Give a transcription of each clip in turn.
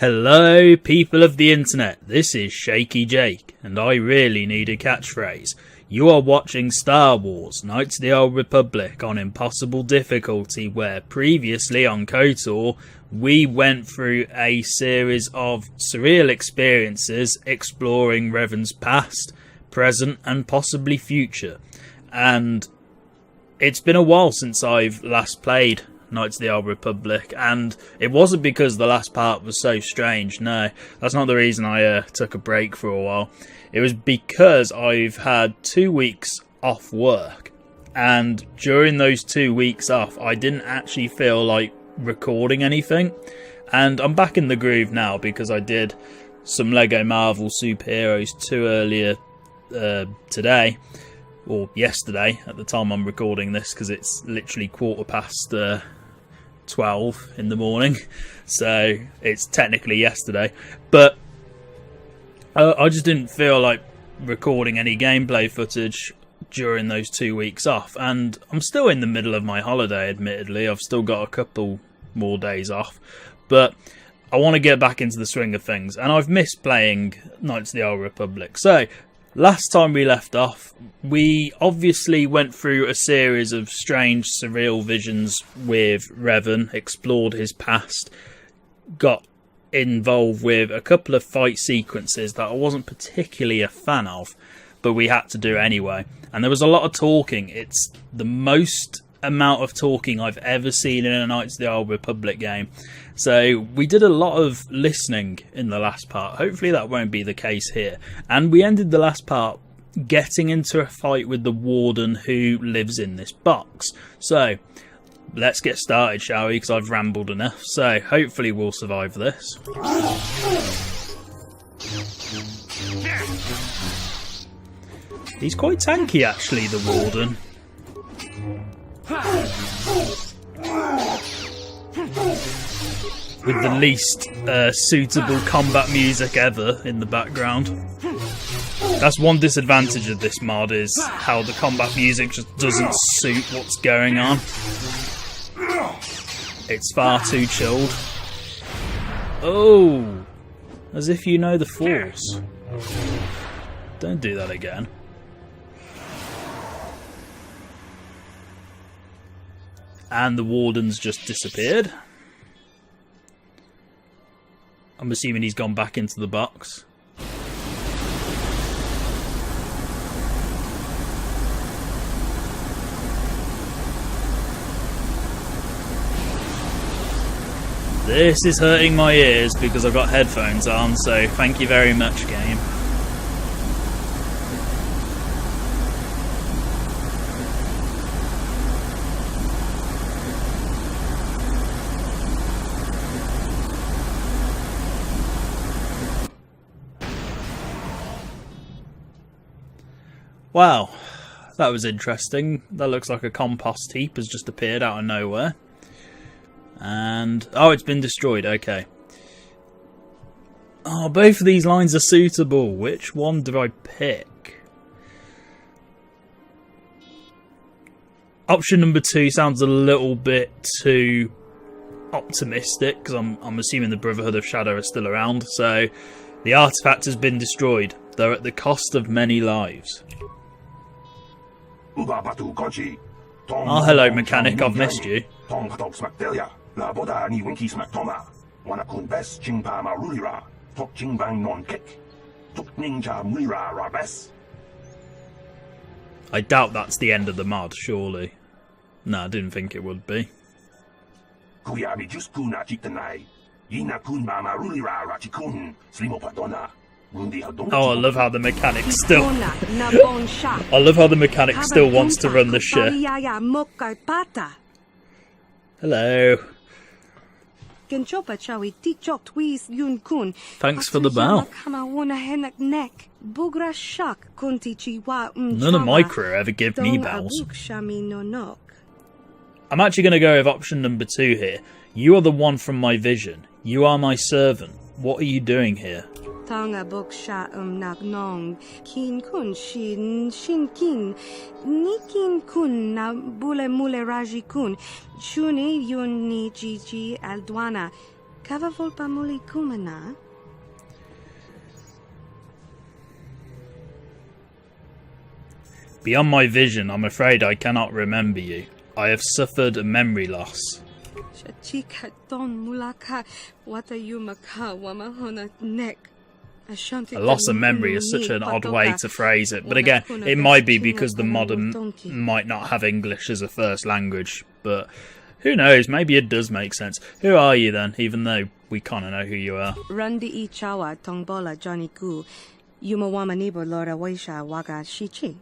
Hello, people of the internet, this is Shaky Jake, and I really need a catchphrase. You are watching Star Wars, Knights of the Old Republic on impossible difficulty, where previously on KotOR, we went through a series of surreal experiences exploring Revan's past, present, and possibly future. And it's been a while since I've last played Knights of the Old Republic, and it wasn't because the last part was so strange. No, that's not the reason I took a break for a while. It was because I've had 2 weeks off work, and during those 2 weeks off I didn't actually feel like recording anything, and I'm back in the groove now because I did some Lego Marvel Superheroes 2 earlier today, or yesterday at the time I'm recording this, because it's literally 12:15 in the morning, so it's technically yesterday. But I just didn't feel like recording any gameplay footage during those 2 weeks off, and I'm still in the middle of my holiday, admittedly. I've still got a couple more days off, but I want to get back into the swing of things, and I've missed playing Knights of the Old Republic. So last time we left off, we obviously went through a series of strange, surreal visions with Revan, explored his past, got involved with a couple of fight sequences that I wasn't particularly a fan of, but we had to do anyway. And there was a lot of talking. It's the most amount of talking I've ever seen in a Knights of the Old Republic game. So we did a lot of listening in the last part. Hopefully that won't be the case here. And we ended the last part getting into a fight with the warden who lives in this box. So let's get started, shall we? Because I've rambled enough. So hopefully we'll survive this. He's quite tanky actually, the warden. With the least suitable combat music ever in the background. That's one disadvantage of this mod, is how the combat music just doesn't suit what's going on. It's far too chilled. Oh, as if you know the Force. Don't do that again. And the warden's just disappeared. I'm assuming he's gone back into the box. This is hurting my ears because I've got headphones on, so thank you very much, game. Wow, that was interesting. That looks like a compost heap has just appeared out of nowhere. And, oh, it's been destroyed, okay. Oh, both of these lines are suitable. Which one do I pick? Option number 2 sounds a little bit too optimistic, because I'm assuming the Brotherhood of Shadow are still around. So, the artifact has been destroyed, though at the cost of many lives. Oh, hello, mechanic, I've missed you. I doubt that's the end of the mod, surely. No, I didn't think it would be. Oh, I love how the mechanic still... I love how the mechanic still wants to run the ship. Hello. Thanks for the bow. None of my crew ever give me bows. I'm actually going to go with option number 2 here. You are the one from my vision. You are my servant. What are you doing here? Tonga boksha nagnong kin kun shin kin nikin kun na bule mule raji kun shuni yun ni gigi aldwana Kava volpa muli kumana? Beyond my vision, I'm afraid I cannot remember you. I have suffered a memory loss. Shachika don mulaka watayumaka wamahona neck. A loss of memory is such an odd way to phrase it, but again, it might be because the modern might not have English as a first language, but who knows, maybe it does make sense. Who are you then, even though we kind of know who you are? Randi I chawa tongbola Johnny Gu, Yumawamanibo Lora Waisha Waga Shichi.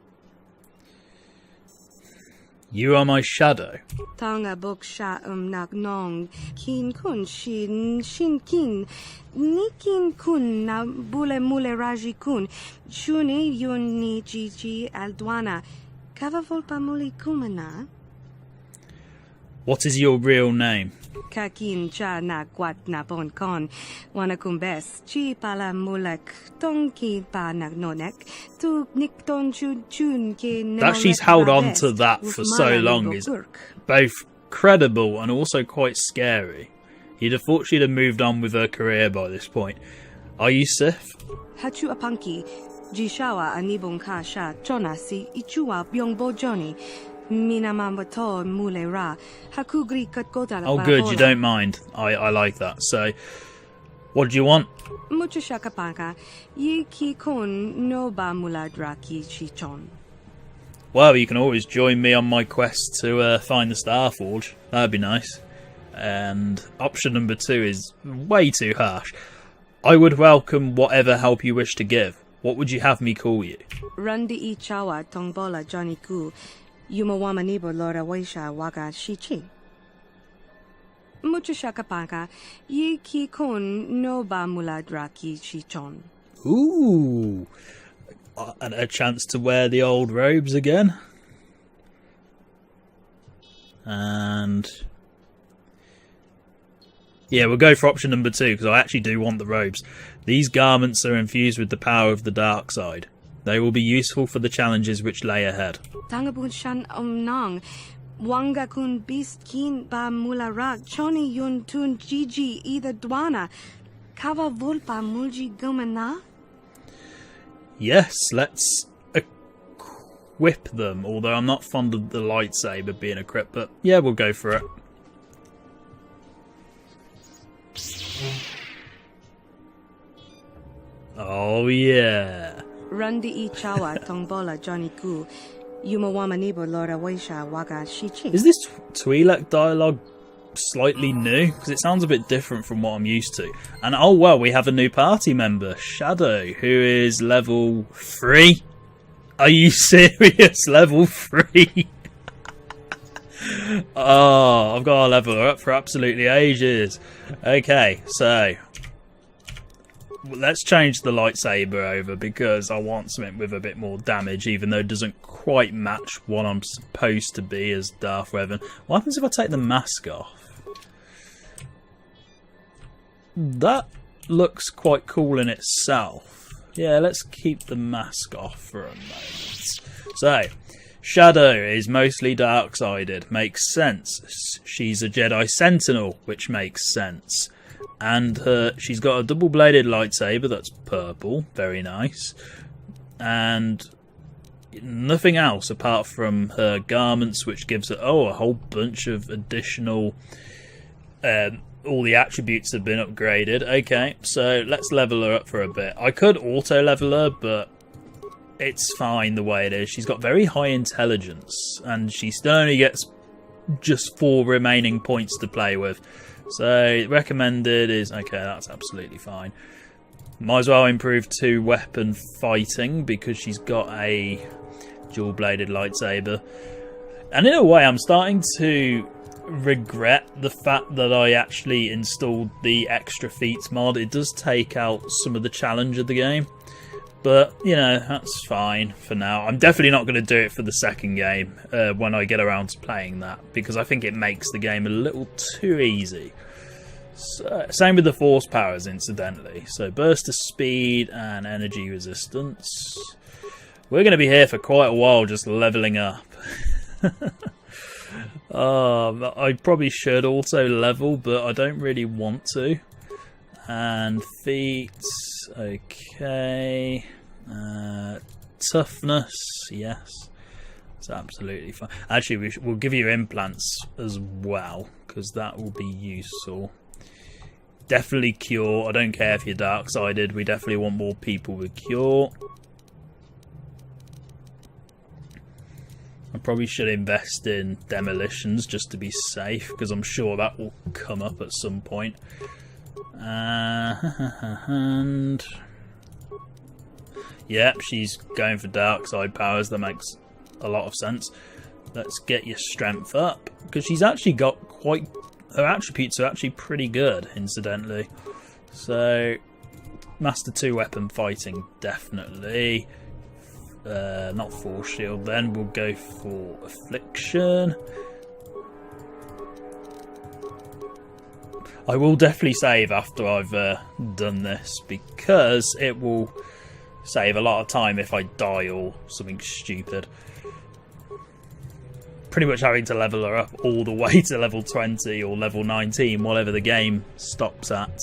You are my shadow. Tanga boksha nak nong kin kun shin kin nikin kun na bule mule raji kun shuni yun ni gigi aldwana kava volpa muli kumana. What is your real name? Kakin cha na kwat na bon kon wanakumbes chi pala mulak tonki pa na nonek tu nik ton chun ke that she's held on to that for so long is both credible and also quite scary. You'd have thought she'd have moved on with her career by this point. Are you Sif? Hachu apanki jishawa anibon ka sha chona si ichua byongbo Johnny. Oh good, you don't mind. I like that. So, what do you want? Well, you can always join me on my quest to find the Starforge. That'd be nice. And option number 2 is way too harsh. I would welcome whatever help you wish to give. What would you have me call you? Randi I chawa tongbola Johnny Gu. Yumawamanibo Lora Waisha Waga Shichi. Muchushakapaka, ye ki kon no ba muladraki chichon. Ooh, and a chance to wear the old robes again. And yeah, we'll go for option number 2 because I actually do want the robes. These garments are infused with the power of the dark side. They will be useful for the challenges which lay ahead. Tangabun shan nang wanga kun beast kin ba mularak choni yun tun gigi either dwana kava volpa mulji gumana. Yes, let's equip them. Although I'm not fond of the lightsaber being equipped, but yeah, we'll go for it. Oh yeah. Randi I chawa tongbola Johnny Gu. Yumawamanibo Lora Waisha Waga Shichi. Is this Twi'lek dialogue slightly new? Because it sounds a bit different from what I'm used to. And oh well, we have a new party member, Shadow, who is level 3. Are you serious? Level 3? Oh, I've got to level her up for absolutely ages. Okay, so let's change the lightsaber over because I want something with a bit more damage, even though it doesn't quite match what I'm supposed to be as Darth Revan. What happens if I take the mask off? That looks quite cool in itself. Yeah, let's keep the mask off for a moment. So, Shadow is mostly dark-sided. Makes sense. She's a Jedi Sentinel, which makes sense. And she's got a double-bladed lightsaber that's purple, very nice, and nothing else apart from her garments, which gives her a whole bunch of additional. All the attributes have been upgraded. Okay, so let's level her up for a bit. I could auto-level her, but it's fine the way it is. She's got very high intelligence, and she still only gets just 4 remaining points to play with. So, recommended is... okay, that's absolutely fine. Might as well improve to weapon fighting because she's got a dual-bladed lightsaber. And in a way, I'm starting to regret the fact that I actually installed the extra feats mod. It does take out some of the challenge of the game. But, you know, that's fine for now. I'm definitely not going to do it for the second game when I get around to playing that, because I think it makes the game a little too easy. So, same with the force powers, incidentally. So, burst of speed and energy resistance. We're going to be here for quite a while just leveling up. I probably should also level, but I don't really want to. And feet, okay. Toughness, yes. It's absolutely fine. Actually, we'll give you implants as well, because that will be useful. Definitely cure. I don't care if you're dark-sided. We definitely want more people with cure. I probably should invest in demolitions just to be safe, because I'm sure that will come up at some point. And yep, she's going for dark side powers. That makes a lot of sense. Let's get your strength up, because she's actually got quite... her attributes are actually pretty good, incidentally. So, Master 2 weapon fighting, definitely. Not Force Shield then. We'll go for Affliction. I will definitely save after I've done this, because it will save a lot of time if I die or something stupid. Pretty much having to level her up all the way to level 20 or level 19, whatever the game stops at.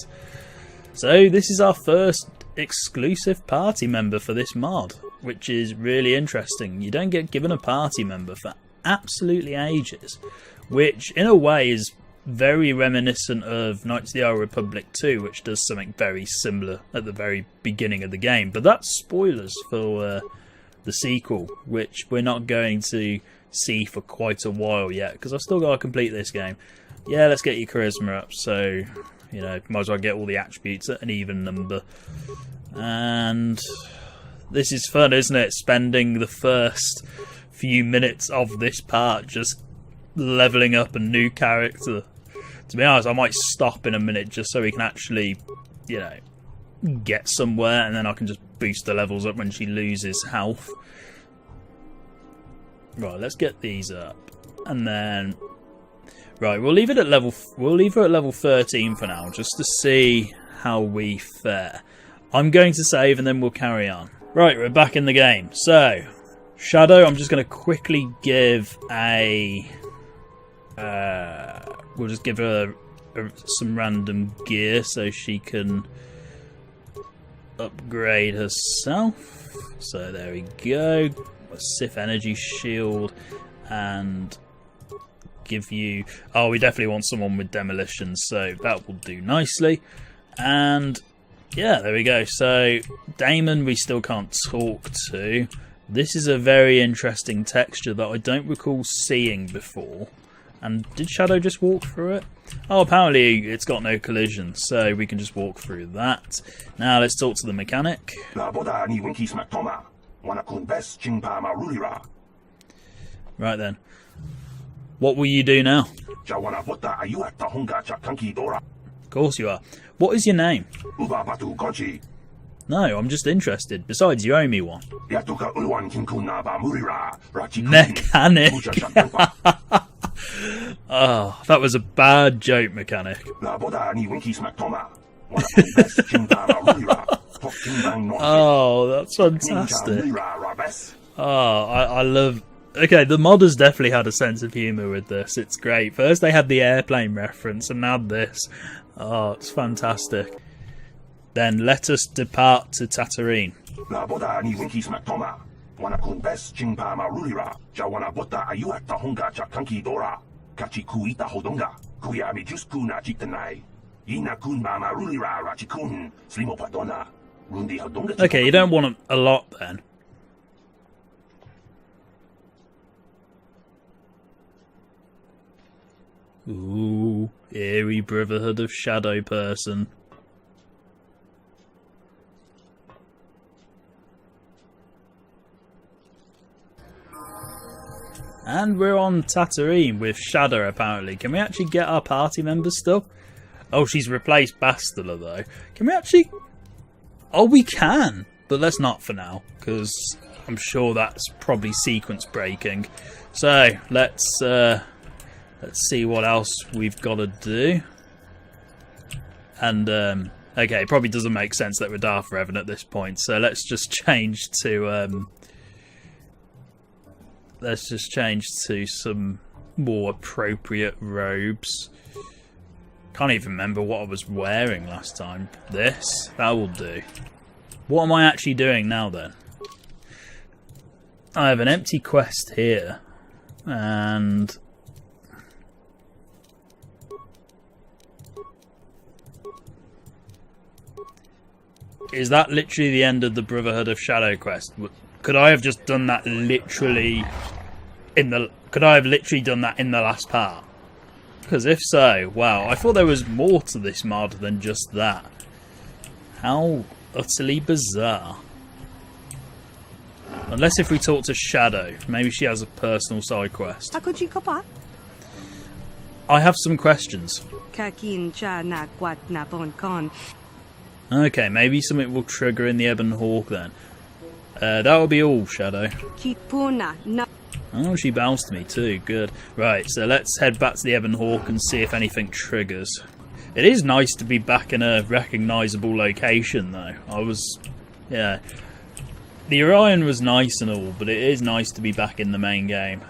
So this is our first exclusive party member for this mod, which is really interesting. You don't get given a party member for absolutely ages, which in a way is very reminiscent of Knights of the Old Republic 2, which does something very similar at the very beginning of the game. But that's spoilers for the sequel, which we're not going to see for quite a while yet, because I've still got to complete this game. Yeah, let's get your charisma up, so, you know, might as well get all the attributes at an even number. And this is fun, isn't it? Spending the first few minutes of this part just leveling up a new character. To be honest, I might stop in a minute just so we can actually, you know, get somewhere, and then I can just boost the levels up when she loses health. Right, let's get these up, and then right, we'll leave it at level. We'll leave her at level 13 for now, just to see how we fare. I'm going to save, and then we'll carry on. Right, we're back in the game. So, Shadow, I'm just going to quickly give a. We'll just give her some random gear so she can upgrade herself. So there we go. A Sith energy shield, and give you... oh, we definitely want someone with demolition, so that will do nicely. And yeah, there we go. So Damon we still can't talk to. This is a very interesting texture that I don't recall seeing before. And did Shadow just walk through it? Oh, apparently it's got no collision, so we can just walk through that. Now let's talk to the mechanic. Right then. What will you do now? Of course you are. What is your name? No, I'm just interested. Besides, you owe me one. Mechanic! Oh, that was a bad joke, mechanic. Oh, that's fantastic. Oh, I love... okay, the modders definitely had a sense of humour with this. It's great. First they had the airplane reference, and now this. Oh, it's fantastic. Then let us depart to Tatooine. Okay, you don't want a lot then. Ooh, eerie Brotherhood of Shadow person. And we're on Tatooine with Shadow, apparently. Can we actually get our party members still? Oh, she's replaced Bastila, though. Can we actually... oh, we can! But let's not for now, because I'm sure that's probably sequence breaking. So, let's see what else we've got to do. And, okay, it probably doesn't make sense that we're Darth Revan at this point, so let's just change to... let's just change to some more appropriate robes. Can't even remember what I was wearing last time. This? That will do. What am I actually doing now then? I have an empty quest here. And... is that literally the end of the Brotherhood of Shadow quest? Could I have just done that literally in the... could I have literally done that in the last part? Because if so, wow, I thought there was more to this mod than just that. How utterly bizarre. Unless if we talk to Shadow, maybe she has a personal side quest. I have some questions. Okay, maybe something will trigger in the Ebon Hawk then. That will be all, Shadow. Oh, she bounced me too, good. Right, so let's head back to the Ebon Hawk and see if anything triggers. It is nice to be back in a recognisable location though. Yeah. The Orion was nice and all, but it is nice to be back in the main game.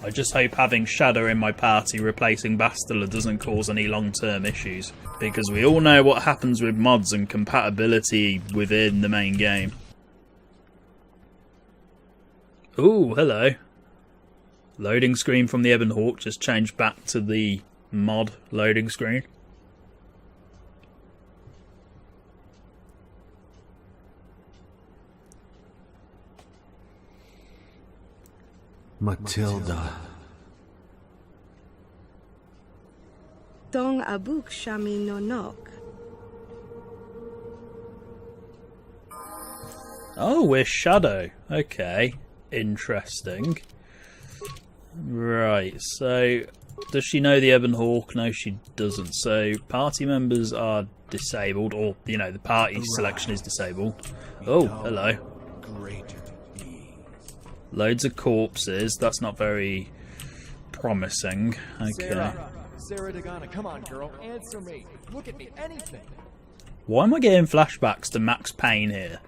I just hope having Shadow in my party replacing Bastila doesn't cause any long-term issues, because we all know what happens with mods and compatibility within the main game. Ooh, hello. Loading screen from the Ebon Hawk just changed back to the mod loading screen. Matilda. Dong abuk shami nonok. Oh, we're Shadow. Okay. Interesting. Right, so does she know the Ebon Hawk? No, she doesn't. So party members are disabled, or, you know, the party selection is disabled. Oh, hello. Loads of corpses. That's not very promising. Okay. Sarah Dagana, come on, girl, answer me. Look at me, anything. Why am I getting flashbacks to Max Payne here?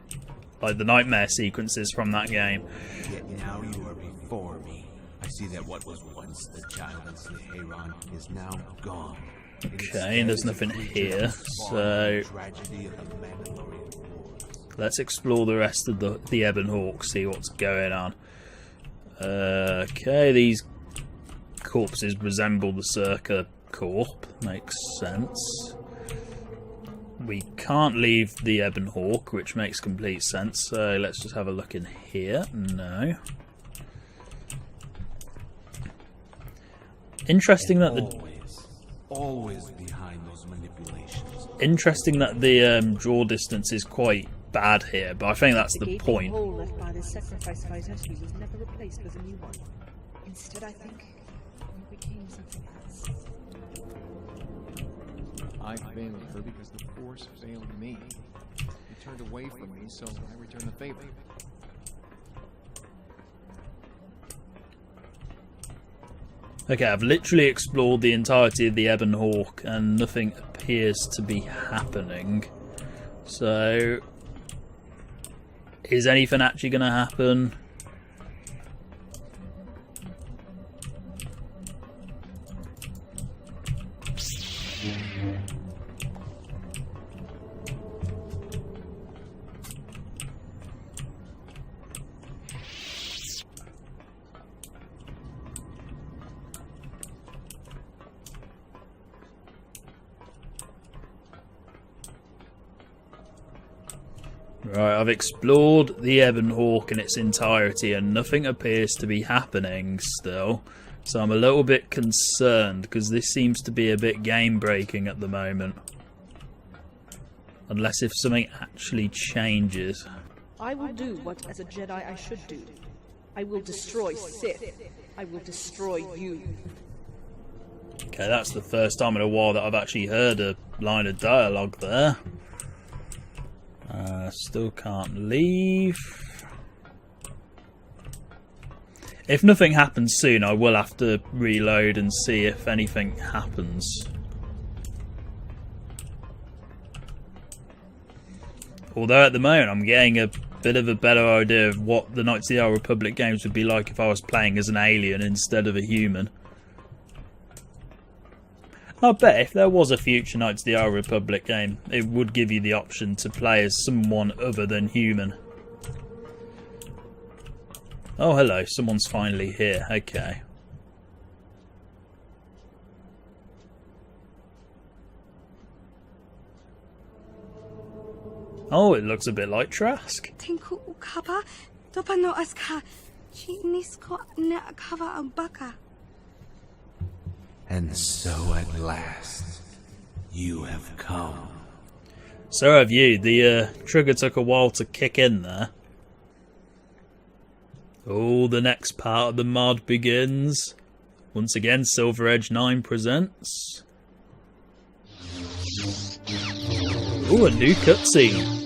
Like the nightmare sequences from that game. Yet now you are before me. I see that what was once the child of Saharan is now gone. Okay, there's nothing here, so let's explore the rest of the Ebon Hawk, see what's going on. Okay, these corpses resemble the Circa corp, makes sense. We can't leave the Ebon Hawk, which makes complete sense, so let's just have a look in here. No. Interesting that always behind those manipulations. Interesting that the draw distance is quite bad here, but I think that's the point. The hole left by the sacrifice fighters was never replaced with a new one. Instead, I think we became something else. I failed her because the Force failed me. You turned away from me, so I returned the favor. Okay, I've literally explored the entirety of the Ebon Hawk and nothing appears to be happening. So, is anything actually going to happen? Right, I've explored the Ebon Hawk in its entirety and nothing appears to be happening still. So I'm a little bit concerned because this seems to be a bit game breaking at the moment. Unless if something actually changes. I will do what, as a Jedi, I should do. I will destroy Sith. I will destroy you. Okay, that's the first time in a while that I've actually heard a line of dialogue there. Still can't leave. If nothing happens soon, I will have to reload and see if anything happens. Although at the moment I'm getting a bit of a better idea of what the Knights of the Old Republic games would be like if I was playing as an alien instead of a human. I bet if there was a future Knights of the Old Republic game, it would give you the option to play as someone other than human. Oh, hello. Someone's finally here. Okay. Oh, it looks a bit like Trask. Tinku ukaba, topano aska, chinisko na kava abaka. And so at last, you have come. So have you. The trigger took a while to kick in there. Oh, the next part of the mod begins. Once again, Silver Edge 9 presents. Ooh, a new cutscene.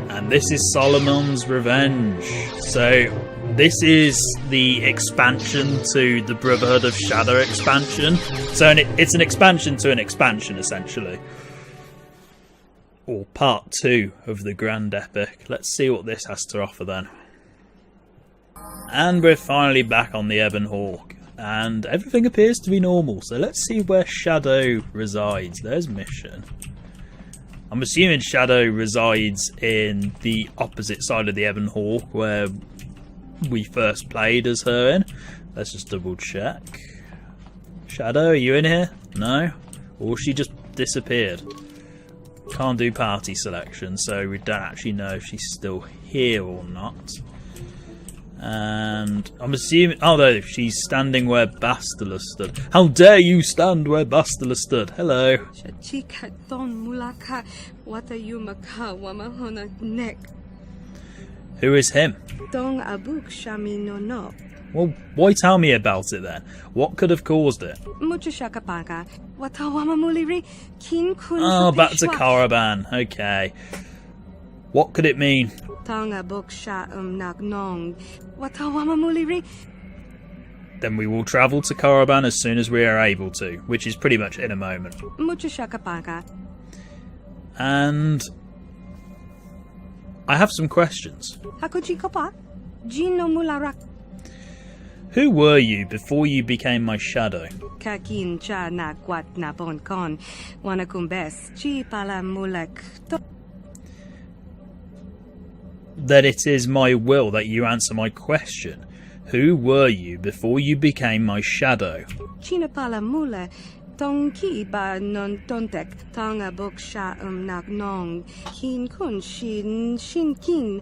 And this is Solmon's Revenge. So, this is the expansion to the Brotherhood of Shadow expansion. So, it's an expansion to an expansion, essentially. Or part 2 of the Grand Epic. Let's see what this has to offer then. And we're finally back on the Ebon Hawk. And everything appears to be normal. So let's see where Shadow resides. There's mission. I'm assuming Shadow resides in the opposite side of the Ebon Hawk where we first played as her in. Let's just double check. Shadow, are you in here? No? Or she just disappeared? Can't do party selection, so we don't actually know if she's still here or not. And I'm assuming... Oh, no, she's standing where Bastila stood. How dare you stand where Bastila stood? Hello. Chika don mulaka, wata yumaka wamahona nek. Who is him? Dong abuk shami no no. Well, why tell me about it then? What could have caused it? Mucho shakapaka, wata wamamuliri, kin kun. Oh, back to Caravan. Okay. What could it mean? Tonga book sha nagnong. Wata wamamuliri. Then we will travel to Caravan as soon as we are able to, which is pretty much in a moment. Mucho shakapaka. And I have some questions. Hakuchi kopa? Jino mularak. Who were you before you became my shadow? Kakin cha na kwat na bon kon. Wanakumbes. Chi pala mulak. That it is my will that you answer my question. Who were you before you became my shadow? China pala mula. Tongki ba non tontek. Tonga bok sha nagnong. Kin kun shin kin.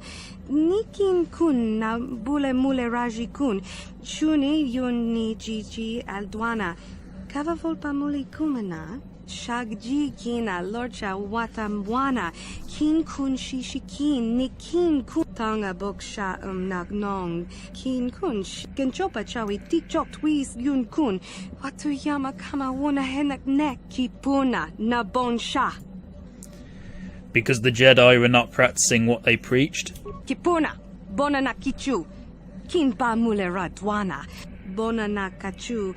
Nikin kun na bule mule raji kun. Shuni yun ni jiji aldwana. Kava volpa muli kumana. Shagji kina lorcha watamwana. Kin kun shishikin. Nikin kun. Tonga bok sha nagnong. Kin kun genchopa chawi tikchok twis yun kun. Watu yama kama wona henak nek kipuna na bon sha. Because the Jedi were not practicing what they preached? Kipuna, bona na kichu, kin ba mule radwana, bona na kachu,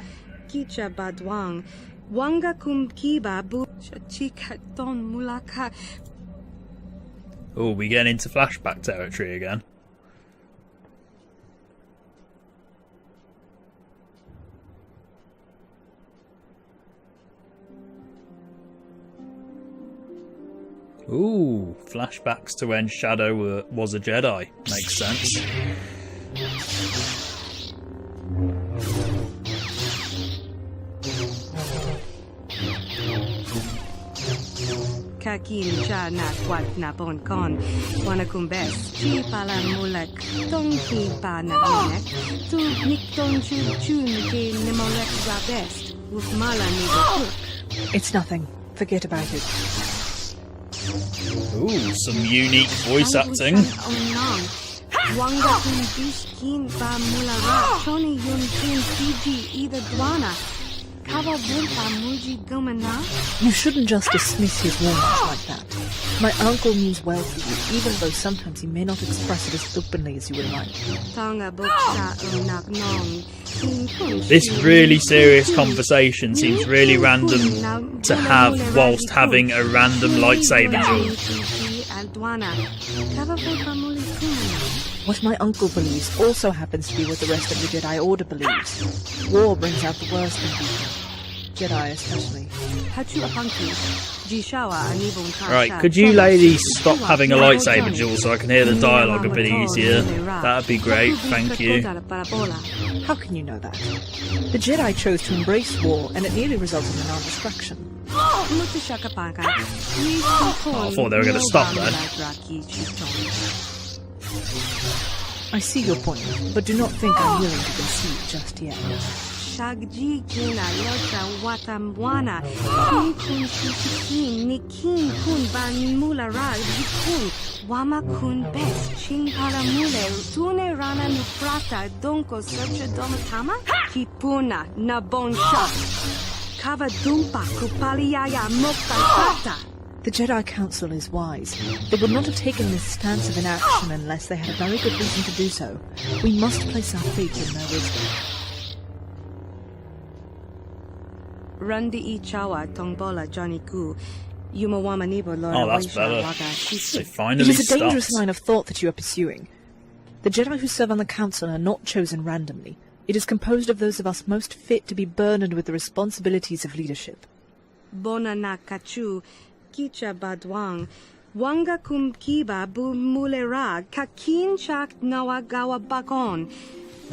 kicha badwang, wanga kum kiba bu, chika don mulaka. Oh, we get into flashback territory again. Ooh, flashbacks to when Shadow was a Jedi. Makes sense. Kakin cha na kwat na bon kon, wanakumbes, chi pala mulak, tong ki pa na nek, tu nik tong chu chun ke nemolek rabest, with mala ni cook. It's nothing. Forget about it. Ooh, some unique voice acting. Wanga kun bishkin ba mulara, choni yun kin fiji either dwana. Kava bulpa muji gumana. You shouldn't just dismiss his warnings like that. My uncle means well for you, even though sometimes he may not express it as openly as you would like. This really serious conversation seems really random to have whilst having a random lightsaber duel. Aldwana. Kava Famuli Kumana. What my uncle believes also happens to be what the rest of the Jedi Order believes. War brings out the worst in people. Jedi especially. Hachu Apanki. Jishawa Anibun Right, could you ladies stop having a lightsaber duel so I can hear the dialogue a bit easier? That'd be great, thank you. How can you know that? The Jedi chose to embrace war, and it nearly resulted in our destruction. Oh, I thought they were going to stop then. I see your point, but do not think I'm willing to concede just yet. Shagji Kina Locha Watamwana Kin Kun Shikin Nikin Kun Ban Mula Ra Kun Wama Kun Best Chin Paramule Tune Rana Nuprata Donko Socha Domatama Kipuna Nabon Shot Kava Dumpa Kupaliaya Mokta. The Jedi Council is wise. They would not have taken this stance of inaction unless they had a very good reason to do so. We must place our faith in their wisdom. Rundi Ichawa Tongbola Johnny Gu. Yumawamanibo Lora. Oh, that's better. They finally It is a dangerous stopped. line of thought that you are pursuing. The Jedi who serve on the Council are not chosen randomly. It is composed of those of us most fit to be burdened with the responsibilities of leadership. Bona na kachu. Kicha Badwang. Wanga kum kiba bu mulera. Kakin chak nawagawa bakon.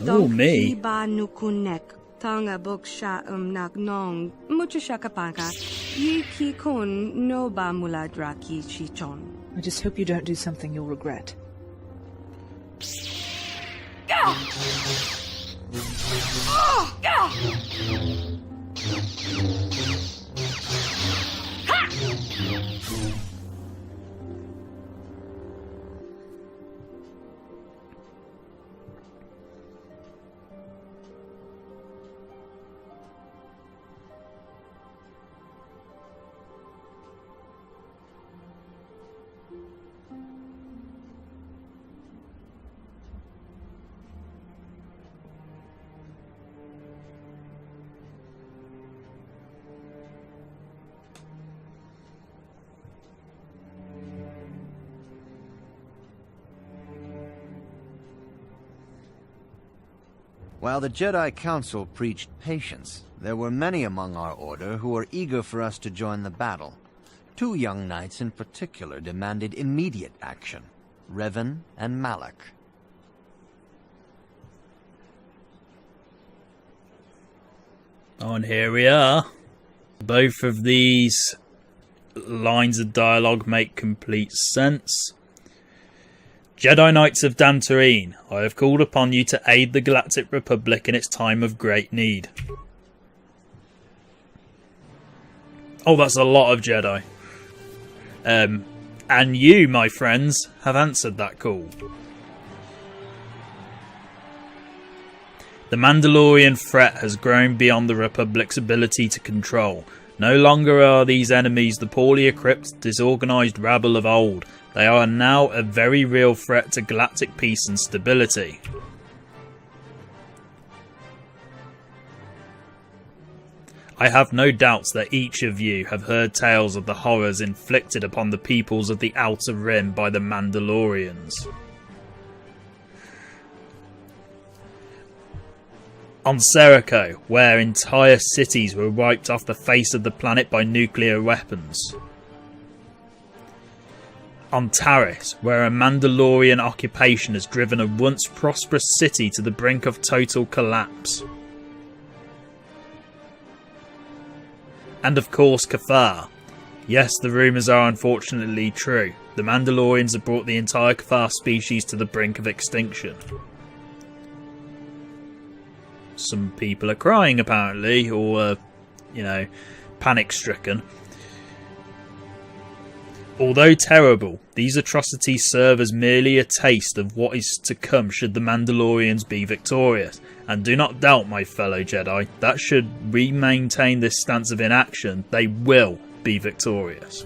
Oh, me. Kiba nukunek. Tanga boksha nagnong. Mucha shakapanka. Yiki kun no ba muladraki chichon. I just hope you don't do something you'll regret. While the Jedi Council preached patience, there were many among our order who were eager for us to join the battle. 2 young knights in particular demanded immediate action, Revan and Malak. Oh, and here we are. Both of these lines of dialogue make complete sense. Jedi Knights of Dantooine, I have called upon you to aid the Galactic Republic in its time of great need. Oh, that's a lot of Jedi. And you, my friends, have answered that call. The Mandalorian threat has grown beyond the Republic's ability to control. No longer are these enemies the poorly equipped, disorganized rabble of old. They are now a very real threat to galactic peace and stability. I have no doubts that each of you have heard tales of the horrors inflicted upon the peoples of the Outer Rim by the Mandalorians. On Serico, where entire cities were wiped off the face of the planet by nuclear weapons. On Taris, where a Mandalorian occupation has driven a once prosperous city to the brink of total collapse. And of course Cathar. Yes, the rumours are unfortunately true. The Mandalorians have brought the entire Cathar species to the brink of extinction. Some people are crying apparently, or, panic-stricken. Although terrible, these atrocities serve as merely a taste of what is to come should the Mandalorians be victorious. And do not doubt, my fellow Jedi, that should we maintain this stance of inaction, they will be victorious.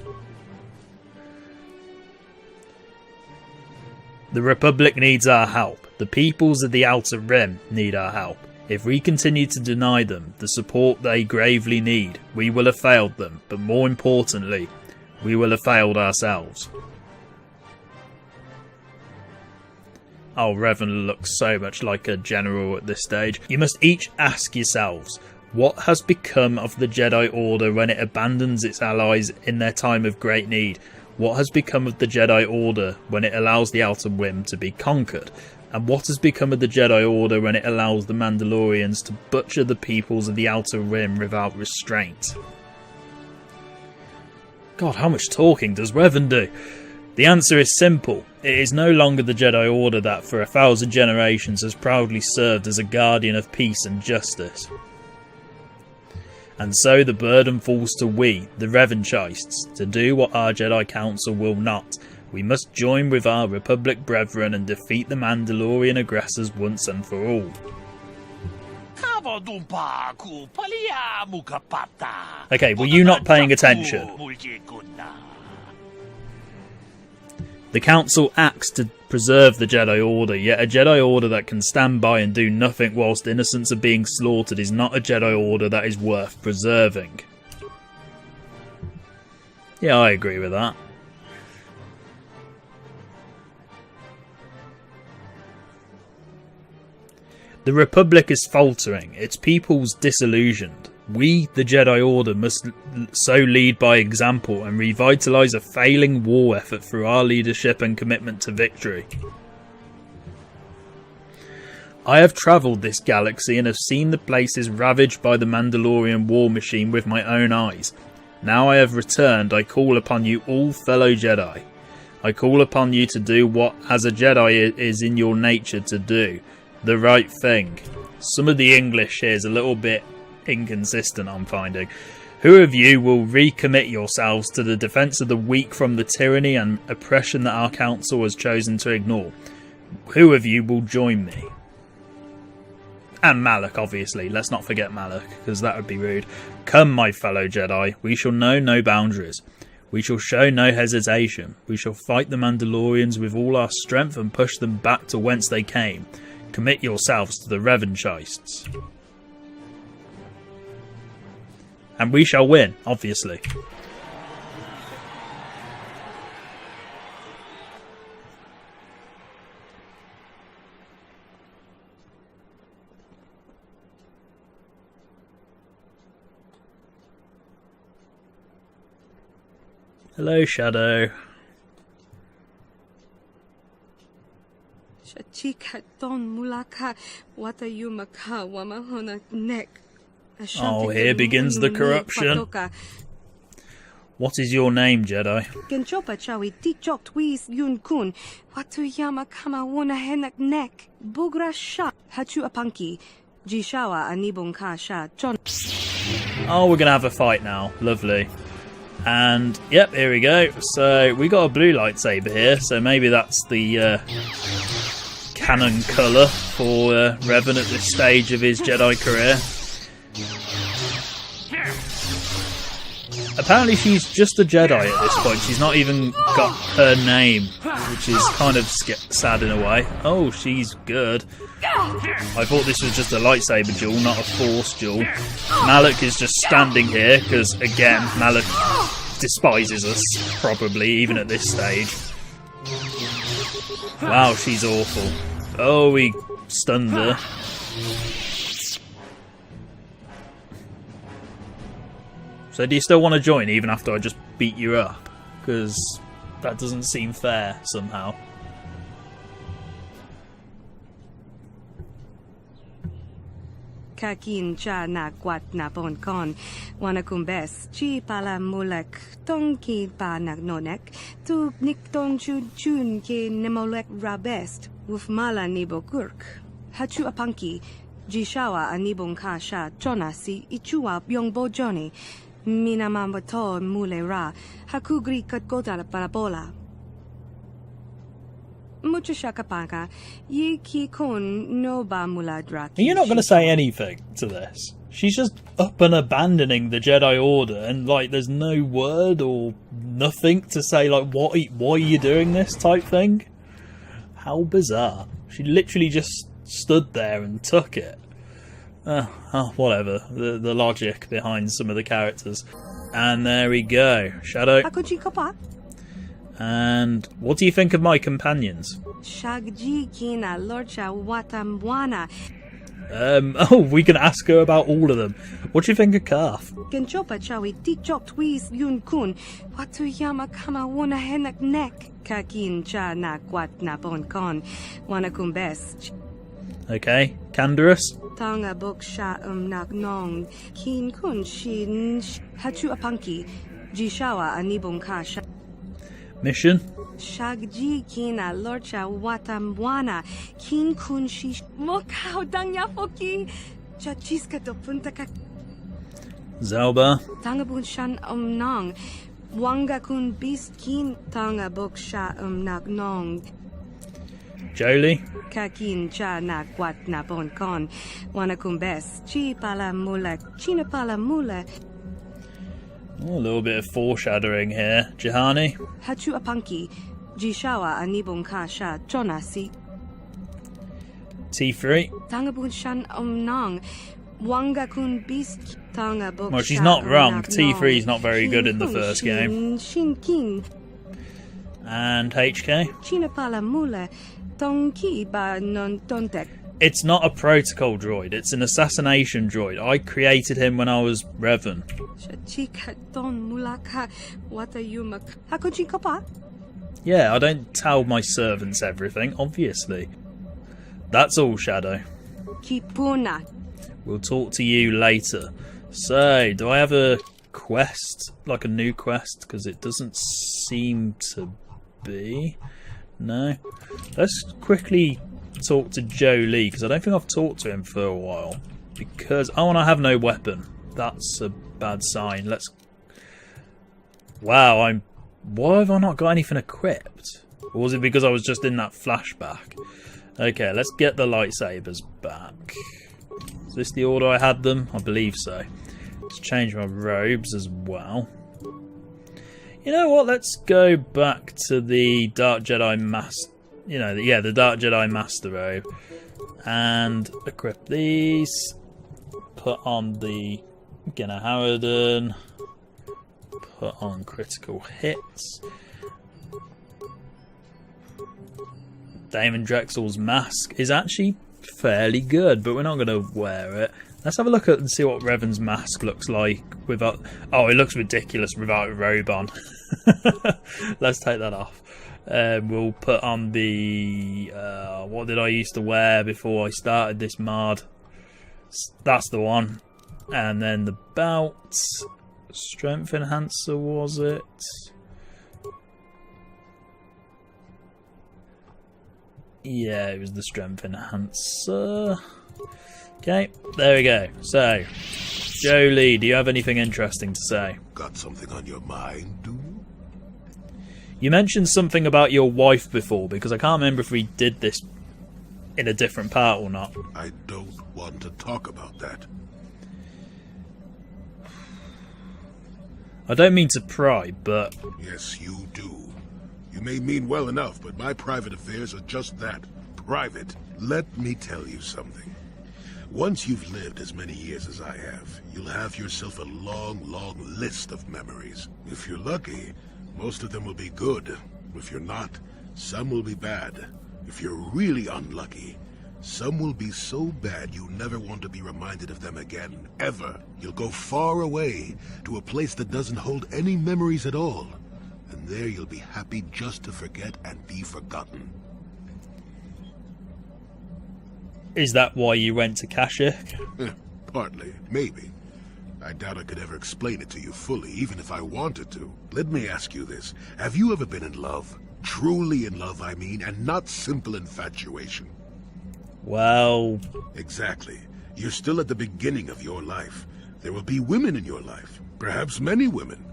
The Republic needs our help. The peoples of the Outer Rim need our help. If we continue to deny them the support they gravely need, we will have failed them, but more importantly, we will have failed ourselves. Oh, Revan looks so much like a general at this stage. You must each ask yourselves, what has become of the Jedi Order when it abandons its allies in their time of great need? What has become of the Jedi Order when it allows the Outer Rim to be conquered? And what has become of the Jedi Order when it allows the Mandalorians to butcher the peoples of the Outer Rim without restraint? God, how much talking does Revan do? The answer is simple. It is no longer the Jedi Order that for 1,000 generations has proudly served as a guardian of peace and justice. And so the burden falls to we, the Revanchists, to do what our Jedi Council will not. We must join with our Republic brethren and defeat the Mandalorian aggressors once and for all. Okay, were you not paying attention? The Council acts to preserve the Jedi Order, yet a Jedi Order that can stand by and do nothing whilst innocents are being slaughtered is not a Jedi Order that is worth preserving. Yeah, I agree with that. The Republic is faltering, its peoples disillusioned. We, the Jedi Order, must so lead by example and revitalise a failing war effort through our leadership and commitment to victory. I have travelled this galaxy and have seen the places ravaged by the Mandalorian war machine with my own eyes. Now I have returned, I call upon you all fellow Jedi. I call upon you to do what as a Jedi is in your nature to do. The right thing. Some of the English here is a little bit inconsistent, I'm finding. Who of you will recommit yourselves to the defence of the weak from the tyranny and oppression that our council has chosen to ignore? Who of you will join me? And Malak, obviously. Let's not forget Malak, because that would be rude. Come, my fellow Jedi. We shall know no boundaries. We shall show no hesitation. We shall fight the Mandalorians with all our strength and push them back to whence they came. Commit yourselves to the Revanchists. And we shall win, obviously. Hello, Shadow. Oh, here begins the corruption. What is your name, Jedi? Oh, we're gonna have a fight now. Lovely. And, yep, here we go. So, we got a blue lightsaber here, so maybe that's the canon colour for Revan at this stage of his Jedi career. Apparently she's just a Jedi at this point. She's not even got her name, which is kind of sad in a way. Oh, she's good. I thought this was just a lightsaber duel, not a force duel. Malak is just standing here because, again, Malak despises us, probably, even at this stage. Wow, she's awful. Oh, we stunned her. So do you still want to join even after I just beat you up? Because that doesn't seem fair somehow. Kakin cha na kwat na pon kon wanakumbes chi pala mulek tonki pa nagnonek tu nikton chun ke nemolek rabest wuf mala nibokurk hachu apanki jishawa anibon kasha chonasi ichua byongbo joni minamambato mule ra hakugri katgota parabola You're not going to say anything to this. She's just up and abandoning the Jedi Order, and like there's no word or nothing to say like why are you doing this type thing. How bizarre. She literally just stood there and took it. Whatever. The logic behind some of the characters. And there we go. Shadow. And what do you think of my companions? Shagji kina lorcha watamwana. Oh, we can ask her about all of them. What do you think of Calf? Genchopa chawi tikchok twis yun kun. Watu yama kama wana henak nek. Kakin cha na kwat na bon kon. Wana kumbes. Okay, Canderous. Tanga bok sha nak nong. Kin kun shin hachu apanki. Jishawa anibong ka sha. Mission. Shagji kina lorcha watamwana. Kin kun shish. Mokao dangya foki. Chachiska to punta ka. Zelba. Tanga bun shan nong. Wanga kun beast kin tanga bok sha nak nong. Jolie. Kakin cha na kwat na bon kon. Wana kumbes. Chi pala mula. China pala mula. Oh, a little bit of foreshadowing here. Jihani. Hachu apanki. Jishawa anibong ka sha chonasi. T3. Tanga bun shan nong. Wanga kun beast tanga bok. Well, she's not wrong. T3 is not very good in the first game. Shin kin. And HK. China pala mula. Tonki ba non tontek. It's not a protocol droid, it's an assassination droid. I created him when I was Revan. Chika don mulaka watayuma. Hakoji kopa? Yeah, I don't tell my servants everything, obviously. That's all, Shadow. Kipuna. We'll talk to you later. So, do I have a quest? Like a new quest? Because it doesn't seem to be. No. Let's quickly talk to Jolie, because I don't think I've talked to him for a while. Because, oh, and I have no weapon. That's a bad sign. Let's... Wow, why have I not got anything equipped? Or was it because I was just in that flashback? Okay, let's get the lightsabers back. Is this the order I had them? I believe so. Let's change my robes as well. You know what? Let's go back to the Dark Jedi Master. You know, the Dark Jedi Master robe, and equip these. Put on the Genaharadan. Put on critical hits. Damon Drexel's mask is actually fairly good, but we're not going to wear it. Let's have a look at and see what Revan's mask looks like without... Oh, it looks ridiculous without a robe on. Let's take that off. We'll put on the... what did I used to wear before I started this mod? That's the one. And then the belt. Strength enhancer, was it? Yeah, it was the strength enhancer. Okay, there we go. So, Jolie, do you have anything interesting to say? Got something on your mind, do you? You mentioned something about your wife before, because I can't remember if we did this in a different part or not. I don't want to talk about that. I don't mean to pry, but... Yes, you do. You may mean well enough, but my private affairs are just that. Private. Let me tell you something. Once you've lived as many years as I have, you'll have yourself a long, long list of memories. If you're lucky, most of them will be good. If you're not, some will be bad. If you're really unlucky, some will be so bad you never want to be reminded of them again, ever. You'll go far away, to a place that doesn't hold any memories at all. And there you'll be happy just to forget and be forgotten. Is that why you went to Kashyyyk? Partly, maybe. I doubt I could ever explain it to you fully, even if I wanted to. Let me ask you this. Have you ever been in love? Truly in love, I mean, and not simple infatuation. Well... Exactly. You're still at the beginning of your life. There will be women in your life. Perhaps many women.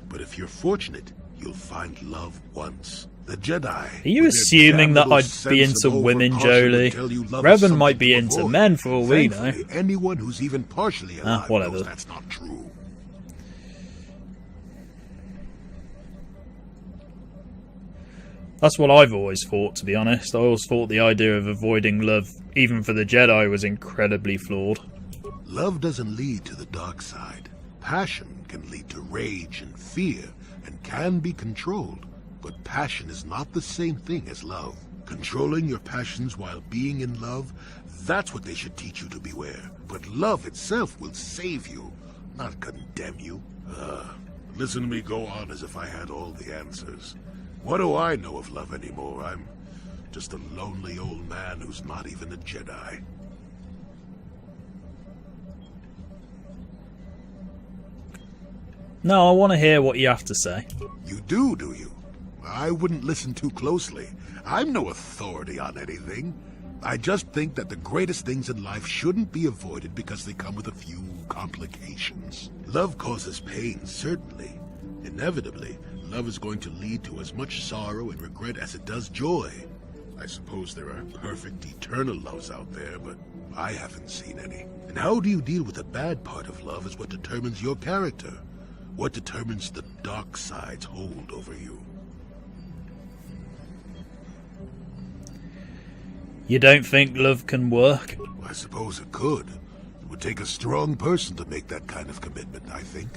But if you're fortunate, you'll find love once. The Jedi... Are you assuming that I'd be into women, Jolie? Revan might be into men for all we know. Anyone who's even partially alive knows that's not true. That's what I've always thought, to be honest. I always thought the idea of avoiding love, even for the Jedi, was incredibly flawed. Love doesn't lead to the dark side. Passion can lead to rage and fear, and can be controlled. But passion is not the same thing as love. Controlling your passions while being in love, that's what they should teach you to beware. But love itself will save you, not condemn you. Listen to me go on as if I had all the answers. What do I know of love anymore? I'm just a lonely old man who's not even a Jedi. No, I want to hear what you have to say. You do you? I wouldn't listen too closely. I'm no authority on anything. I just think that the greatest things in life shouldn't be avoided because they come with a few complications. Love causes pain, certainly. Inevitably, love is going to lead to as much sorrow and regret as it does joy. I suppose there are perfect, eternal loves out there, but I haven't seen any. And how do you deal with the bad part of love is what determines your character. What determines the dark side's hold over you. You don't think love can work? I suppose it could. It would take a strong person to make that kind of commitment, I think.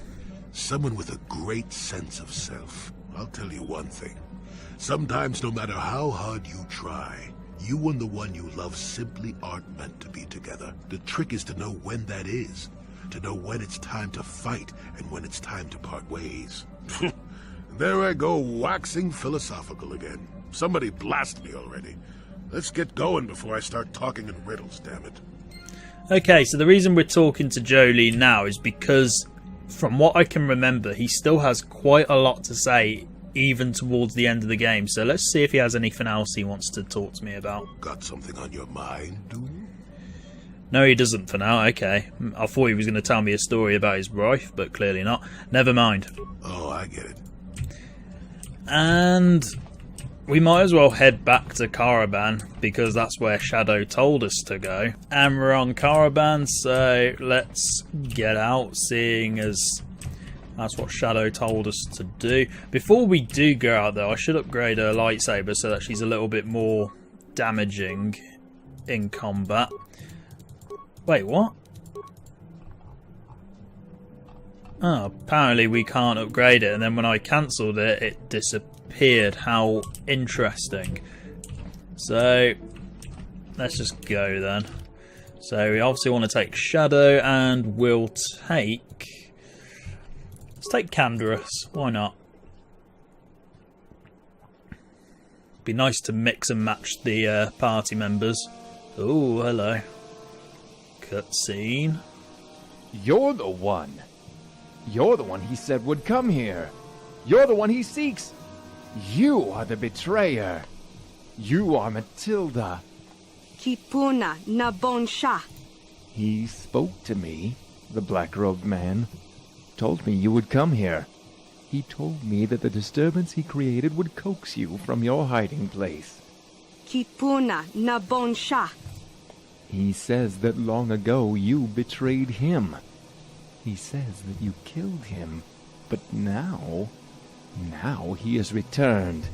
Someone with a great sense of self. I'll tell you one thing. Sometimes, no matter how hard you try, you and the one you love simply aren't meant to be together. The trick is to know when that is. To know when it's time to fight and when it's time to part ways. There I go, waxing philosophical again. Somebody blast me already. Let's get going before I start talking in riddles, damn it. Okay, so the reason we're talking to Jolie now is because, from what I can remember, he still has quite a lot to say, even towards the end of the game. So let's see if he has anything else he wants to talk to me about. Got something on your mind, do you? No, he doesn't for now. Okay. I thought he was going to tell me a story about his wife, but clearly not. Never mind. Oh, I get it. And we might as well head back to Caravan, because that's where Shadow told us to go. And we're on Caravan, so let's get out, seeing as that's what Shadow told us to do. Before we do go out, though, I should upgrade her lightsaber so that she's a little bit more damaging in combat. Wait, what? Oh, apparently we can't upgrade it, and then when I cancelled it, it disappeared. How interesting. So, let's just go then. So, we obviously want to take Shadow, and we'll take... Let's take Canderous. Why not? Be nice to mix and match the party members. Oh, hello. Cutscene. You're the one. You're the one he said would come here. You're the one he seeks. You are the betrayer. You are Matilda. Kipuna na bonsha. He spoke to me, the black-robed man. Told me you would come here. He told me that the disturbance he created would coax you from your hiding place. Kipuna na bonsha. He says that long ago you betrayed him. He says that you killed him. But now he has returned.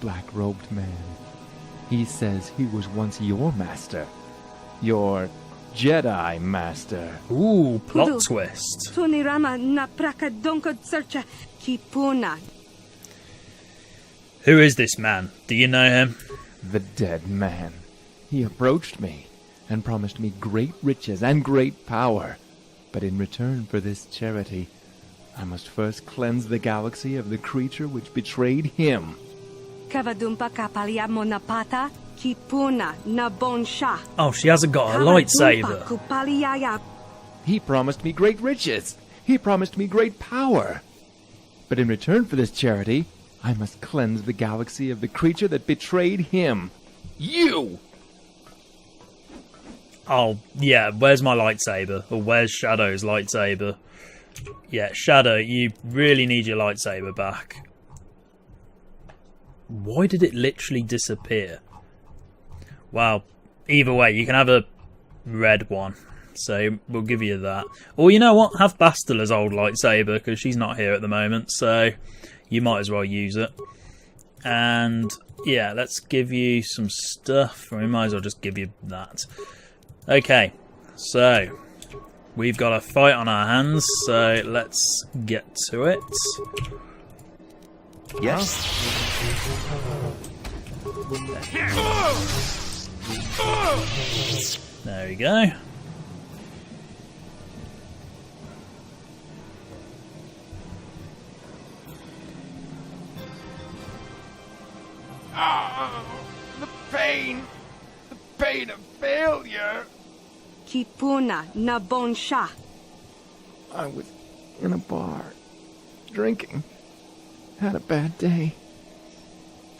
Black-robed man. He says he was once your master. Your Jedi master. Ooh, plot twist. Tunirama na prakadonko searcha. Kipuna. Who is this man? Do you know him? The dead man. He approached me and promised me great riches and great power. But in return for this charity, I must first cleanse the galaxy of the creature which betrayed him. Kavadumpa kapalia monapata. Kipuna na bonsha. Oh, she hasn't got a lightsaber. Kupaliaya. He promised me great riches. He promised me great power. But in return for this charity, I must cleanse the galaxy of the creature that betrayed him. You! Oh, yeah, where's my lightsaber? Or where's Shadow's lightsaber? Yeah, Shadow, you really need your lightsaber back. Why did it literally disappear? Well, either way, you can have a red one. So, we'll give you that. Or, you know what? Have Bastila's old lightsaber, because she's not here at the moment. So, you might as well use it. And, yeah, let's give you some stuff. We might as well just give you that. Okay, so we've got a fight on our hands, so let's get to it. Yes? There we go. The pain of failure. Kipuna na bon sha. I was in a bar, drinking. Had a bad day.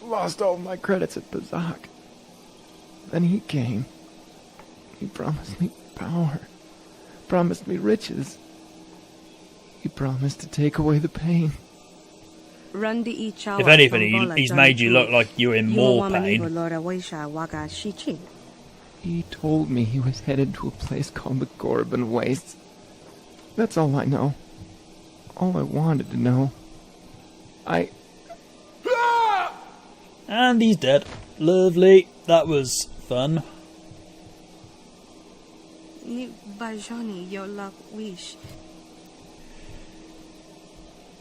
Lost all my credits at Bazak. Then he came. He promised me power. Promised me riches. He promised to take away the pain. If anything, he's made you look like you're in more pain. He told me he was headed to a place called the Gorban Wastes. That's all I know. All I wanted to know. And he's dead. Lovely. That was fun.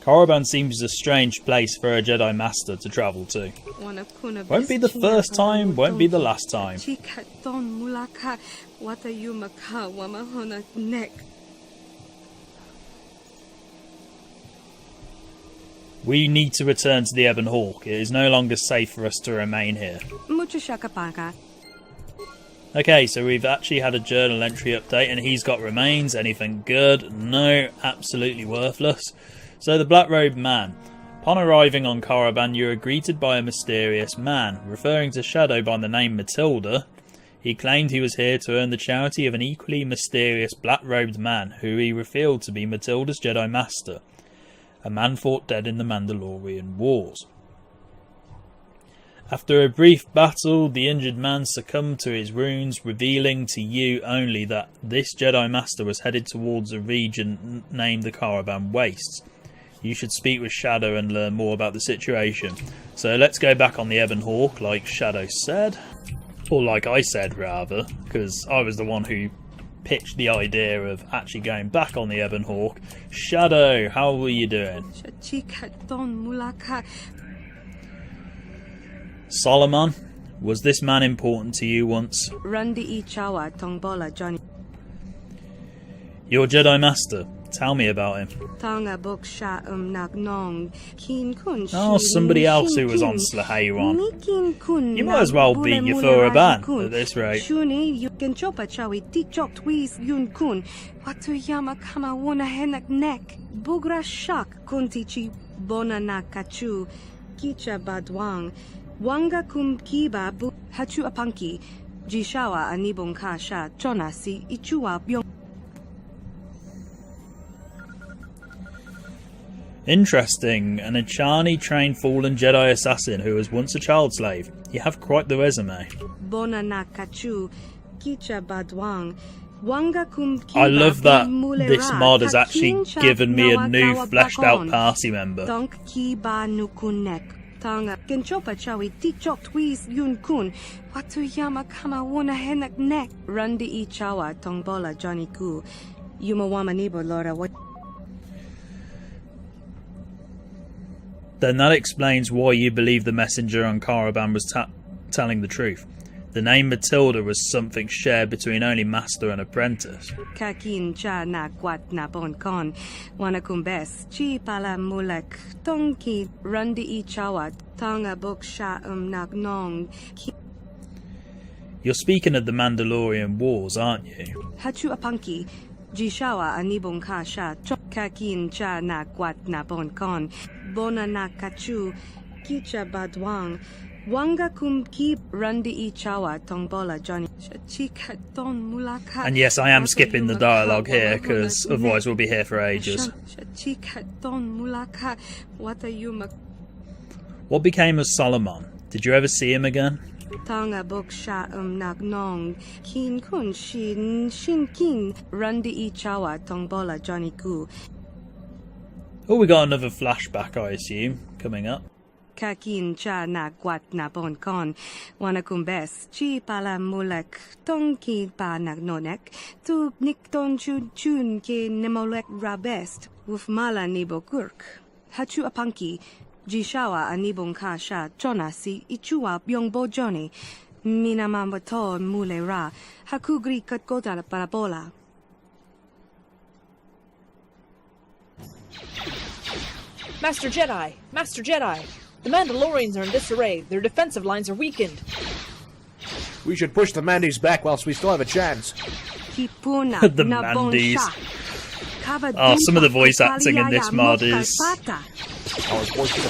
Korriban seems a strange place for a Jedi Master to travel to. Won't be the first time, won't be the last time. We need to return to the Ebon Hawk. It is no longer safe for us to remain here. Okay, so we've actually had a journal entry update and he's got remains. Anything good? No, absolutely worthless. So the Black-Robed Man. Upon arriving on Korriban, you are greeted by a mysterious man. Referring to Shadow by the name Matilda, he claimed he was here to earn the charity of an equally mysterious black-robed man, who he revealed to be Matilda's Jedi Master. A man fought dead in the Mandalorian Wars. After a brief battle, the injured man succumbed to his wounds, revealing to you only that this Jedi Master was headed towards a region named the Korriban Wastes. You should speak with Shadow and learn more about the situation. So let's go back on the Ebon Hawk, like Shadow said. Or like I said, rather, because I was the one who pitched the idea of actually going back on the Ebon Hawk. Shadow, how were you doing? Solomon, was this man important to you once? Your Jedi Master, tell me about him. Oh, somebody else who was on Slahayron. You might as well be Yathura Ban at this rate. Wanga kum kiba bu hachu apanki jishawa anibon kasha chonasi ichua byong. Interesting, an Achani trained fallen Jedi assassin who was once a child slave. You have quite the resume. I love that this mod has actually given me a new fleshed out party member. Tanga kenchopa chawi tikchok twis yun kun watuyama kama wona henak nek randi I chawa tongbola Johnny ku yumawama nibo lora what. Then that explains why you believe the messenger on Korriban was telling the truth. The name Matilda was something shared between only master and apprentice. Kakin cha na kwat na bon kon wanakumbes chi pala mulak tongki randi I chawa tanga bok sha nagnong. You're speaking of the Mandalorian Wars, aren't you? Hachu apanki jishawa anibon kasha kakin cha na kwat na bon kon bona na kachu kicha badwang. Wanga kum ki randi I chawa tongbola Johnny. And yes, I am skipping the dialogue here because otherwise we'll be here for ages. What became of Solomon? Did you ever see him again? Tanga bok sha nagnong kin kun shin kin randi I chawa tongbola Johnny ku. Oh, we got another flashback, I assume, coming up. Kakin cha na kwat na bon kon wanakumbes chi pala mulak tongki pa nagnonek tu nikton chun ke nemolek rabest wuf mala nibo kurk hachu apanki Jishawa anibon kasha jonasi ichua byongbo joni. Minamamato mulera. Hakugri katgota parabola. Master Jedi! Master Jedi! The Mandalorians are in disarray. Their defensive lines are weakened. We should push the Mandis back whilst we still have a chance. Kipuna The Mandis. Oh, some of the voice acting in this mod is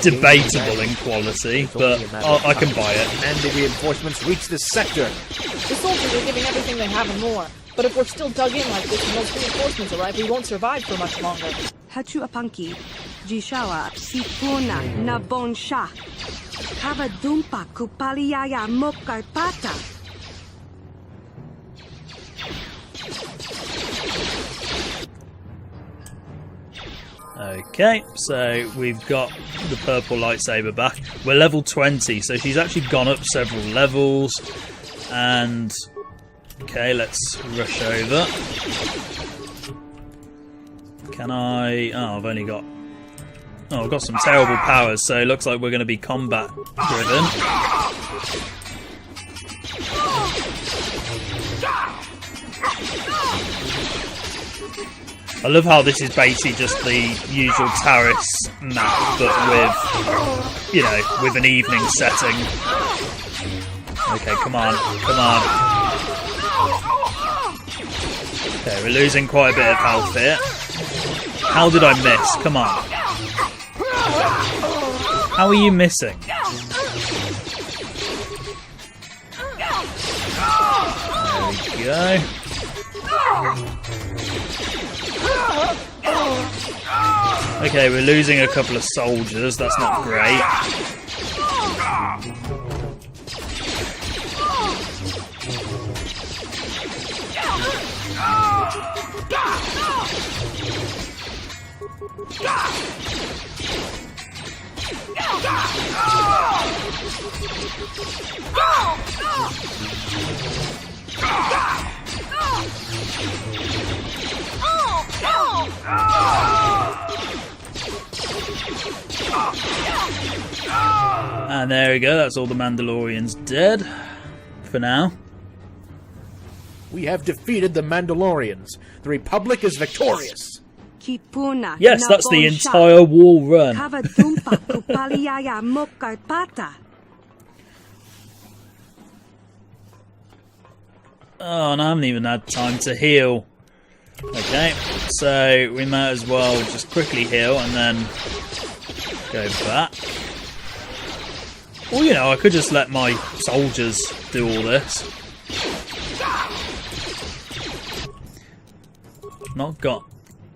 debatable in quality, but I can buy it. Mandi reinforcements reach this sector. The soldiers are giving everything they have and more. But if we're still dug in like this and those reinforcements arrive, we won't survive for much longer. Hachu apanki. Jishawa Kipuna Nabonsha. Kavadumpa kupaliaya mokarpata. Okay, so we've got the purple lightsaber back. We're level 20, so she's actually gone up several levels. And okay, let's rush over. Can I? Oh, I've only got. Oh, I've got some terrible powers, so it looks like we're going to be combat driven. I love how this is basically just the usual Taris map, but with, you know, with an evening setting. Okay, come on, come on. Okay, we're losing quite a bit of health here. How did I miss? Come on. How are you missing? There we go. Okay, we're losing a couple of soldiers. That's not great. And there we go, that's all the Mandalorians dead. For now. We have defeated the Mandalorians. The Republic is victorious. Yes, that's the entire wall run. Oh, and I haven't even had time to heal. Okay, so we might as well just quickly heal and then go back. Well, you know, I could just let my soldiers do all this. Not got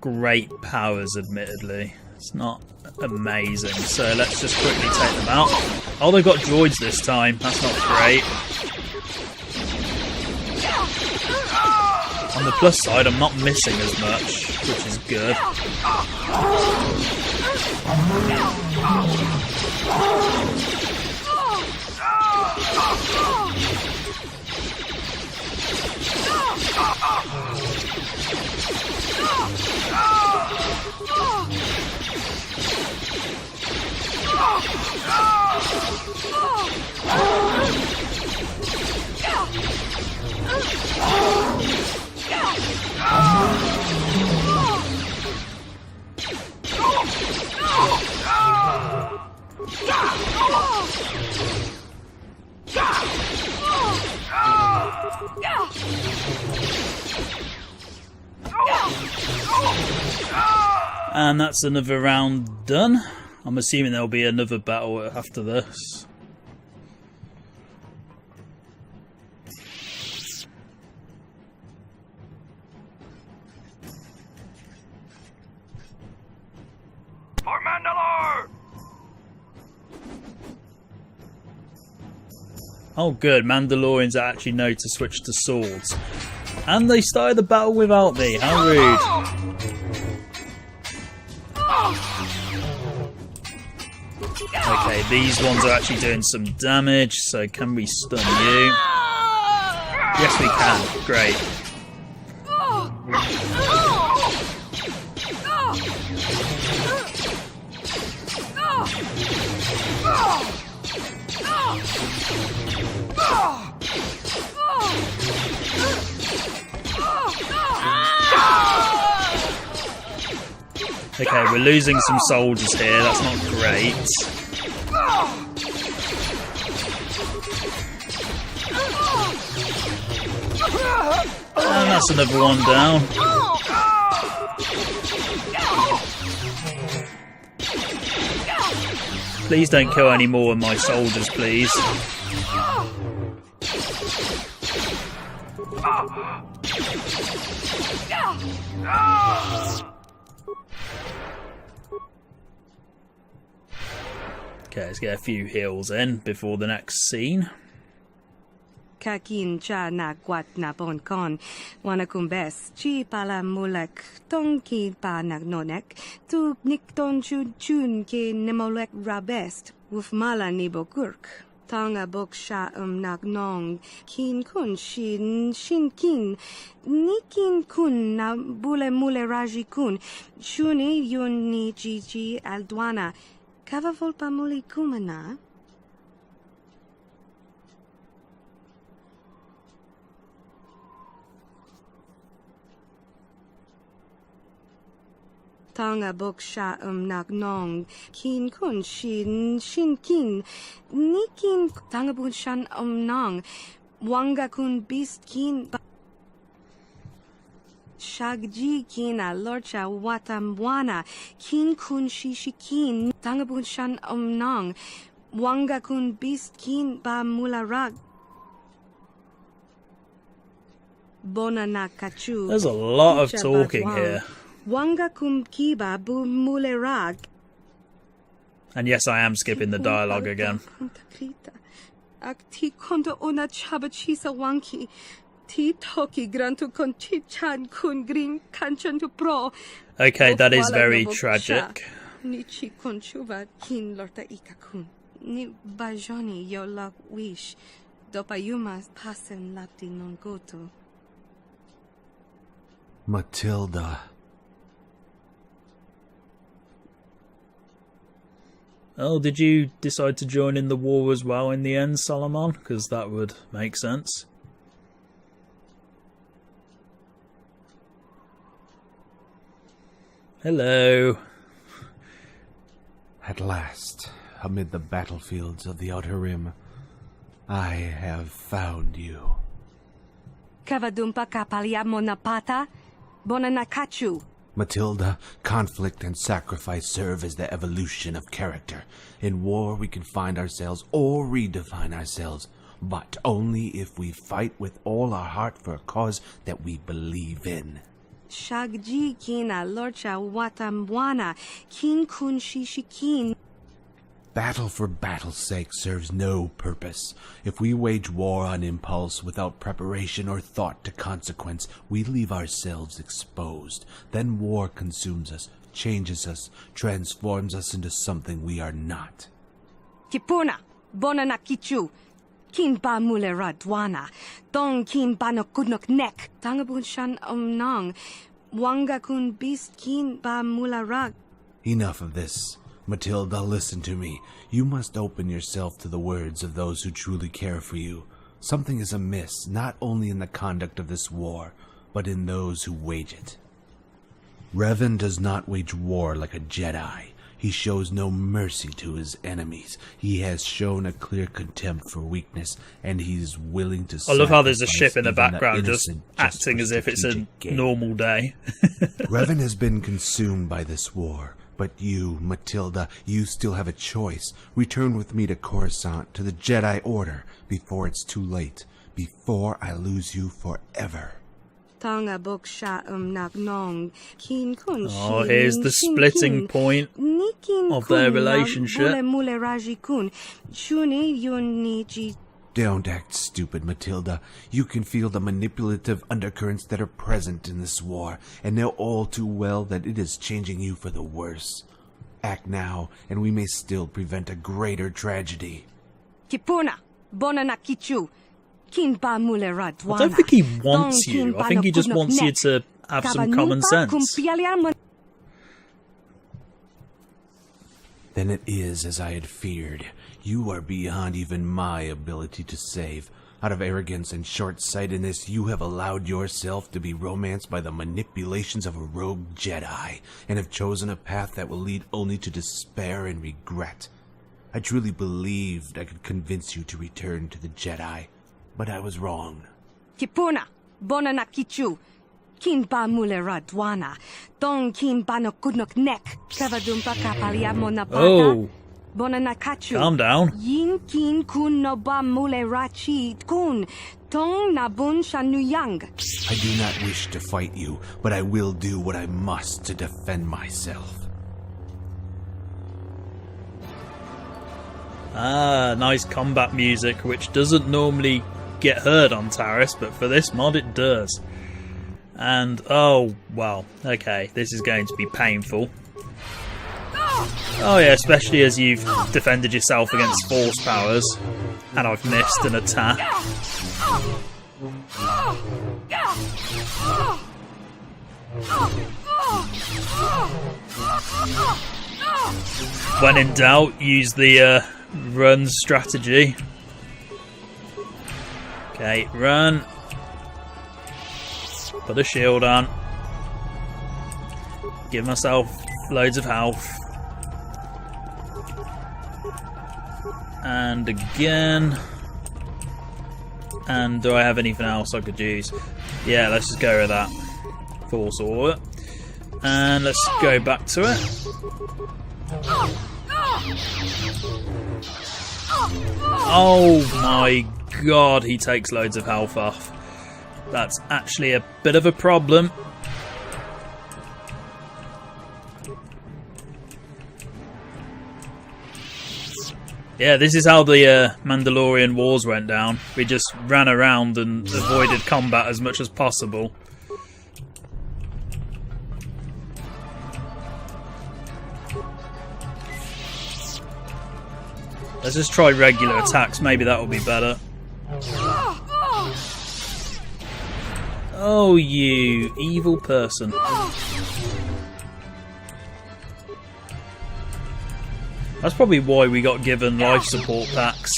great powers, admittedly. It's not amazing, so let's just quickly take them out. Oh, they've got droids this time. That's not great. On the plus side, I'm not missing as much, which is good. And that's another round done. I'm assuming there'll be another battle after this. For Mandalore! Oh good, Mandalorians actually know to switch to swords. And they started the battle without me, how rude. Okay, these ones are actually doing some damage, so can we stun you? Yes we can, great. Okay, we're losing some soldiers here. That's not great. And that's another one down. Please don't kill any more of my soldiers, please. Okay, let's get a few heals in before the next scene. Kakin cha na kwat na bon kon. Wanakumbes. Chi pala mulek. Tonki pa nagnonek. Tu nikton chun ke nemolek rabest. Wuf mala nibokurk. Tanga bok sha nagnong. Kin kun shin kin. Nikin kun na bule mule raji kun. Shuni yun ni jiji aldwana. Kava volpa muli kumana. Tanga bok sha nagnong. Kin kun shin kin. Nikin tanga bun shan nong. Wanga kun beast kin. Shagji kina lorcha watamwana. Kin kun shishikin. Tanga bun shan nong. Wanga kun beast kin ba mularag. Bona na kachu. There's a lot of talking here. Wanga kum kiba bu mulerag. And yes, I am skipping the dialogue again. Akti kondo ona chabachisa wanki. Ti toki grantu kon ti chan kun green kanchan to pro. Okay, that is very tragic. Nichi konchuva kin lorta ikakun. Ni bajoni yo lak wish. Dopayuma pasen lapti non goto. Matilda. Oh, did you decide to join in the war as well in the end, Solomon? Because that would make sense. Hello. At last, amid the battlefields of the Outer Rim, I have found you. Kavadumpa kapaliamo napata? Bonanakachu. Matilda, conflict and sacrifice serve as the evolution of character. In war, we can find ourselves or redefine ourselves, but only if we fight with all our heart for a cause that we believe in. Shagji kina lorcha watamwana. Kin kun shishikin. Battle for battle's sake serves no purpose. If we wage war on impulse without preparation or thought to consequence, we leave ourselves exposed. Then war consumes us, changes us, transforms us into something we are not. Kipuna, bonana kichu. Kin ba mulera dwana. Dong kin ba no kudnok nek. Tangabun shan nong. Wanga kun beast kin ba mularag. Enough of this. Matilda, listen to me. You must open yourself to the words of those who truly care for you. Something is amiss, not only in the conduct of this war, but in those who wage it. Revan does not wage war like a Jedi. He shows no mercy to his enemies. He has shown a clear contempt for weakness, and he is willing to I love how there's a sacrifice ship in the even background just innocent acting for as if it's a strategic gain. normal day. Revan has been consumed by this war. But you, Matilda, you still have a choice. Return with me to Coruscant, to the Jedi Order, before it's too late. Before I lose you forever. Tanga bok sha nagnong. Kin kun Oh, here's the splitting point of their relationship. Bule mule raji kun. Shuni yun ni ji. Don't act stupid, Matilda. You can feel the manipulative undercurrents that are present in this war, and know all too well that it is changing you for the worse. Act now, and we may still prevent a greater tragedy. Kipuna, bonana kichu. Kin ba mule radwana. I don't think he wants you. I think he just wants you to have some common sense. Then it is as I had feared. You are beyond even my ability to save. Out of arrogance and short-sightedness, you have allowed yourself to be romanced by the manipulations of a rogue Jedi, and have chosen a path that will lead only to despair and regret. I truly believed I could convince you to return to the Jedi, but I was wrong. Kipuna, bonana kichu. Kin ba mulera dwana. Dong kin ba no kudnok nek. Kavadumpa kapalia monapata. Oh, Bonana kachu. calm down. Yin kin kun no ba mulera chi kun. Tong na bun shanuyang. I do not wish to fight you, but I will do what I must to defend myself. Ah, nice combat music, which doesn't normally get heard on Taris, but for this mod it does. And, oh, well, okay, this is going to be painful. Oh yeah, especially as you've defended yourself against force powers, and I've missed an attack. When in doubt, use the run strategy. Okay, run. Put a shield on. Give myself loads of health. And again. And do I have anything else I could use? Yeah, let's just go with that. Force order. And let's go back to it. Oh my god, he takes loads of health off. That's actually a bit of a problem. Yeah, this is how the Mandalorian Wars went down. We just ran around and avoided combat as much as possible. Let's just try regular attacks, maybe that will be better. Oh, you evil person. That's probably why we got given life support packs.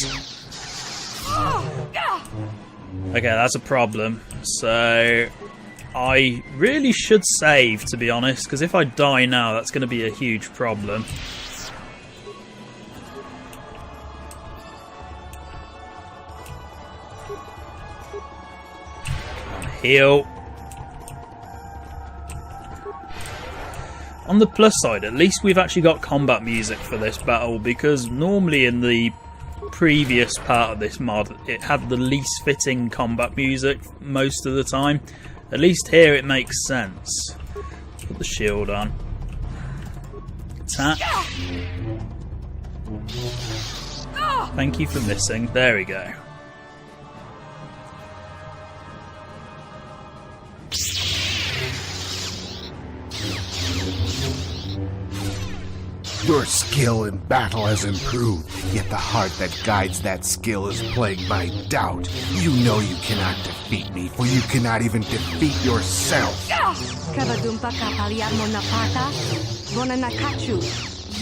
Okay, that's a problem. So, I really should save, to be honest, because if I die now, that's going to be a huge problem. Heal. On the plus side, at least we've actually got combat music for this battle, because normally in the previous part of this mod it had the least fitting combat music most of the time. At least here it makes sense. Put the shield on. Attack. Thank you for missing. There we go. Your skill in battle has improved, yet the heart that guides that skill is plagued by doubt. You know you cannot defeat me, for you cannot even defeat yourself. Kavadumpa kapalia monapata. Bonana kachu.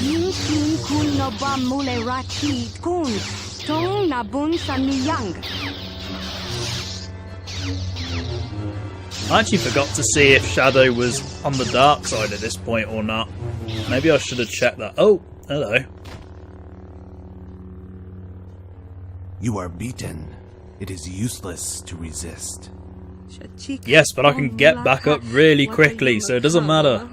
Yin kin kun no ba mule rachi kun. Tong na bun shanuyang. I actually forgot to see if Shadow was on the dark side at this point or not. Maybe I should have checked that. Oh, hello. You are beaten. It is useless to resist. Yes, but I can get back up really quickly, so it doesn't matter.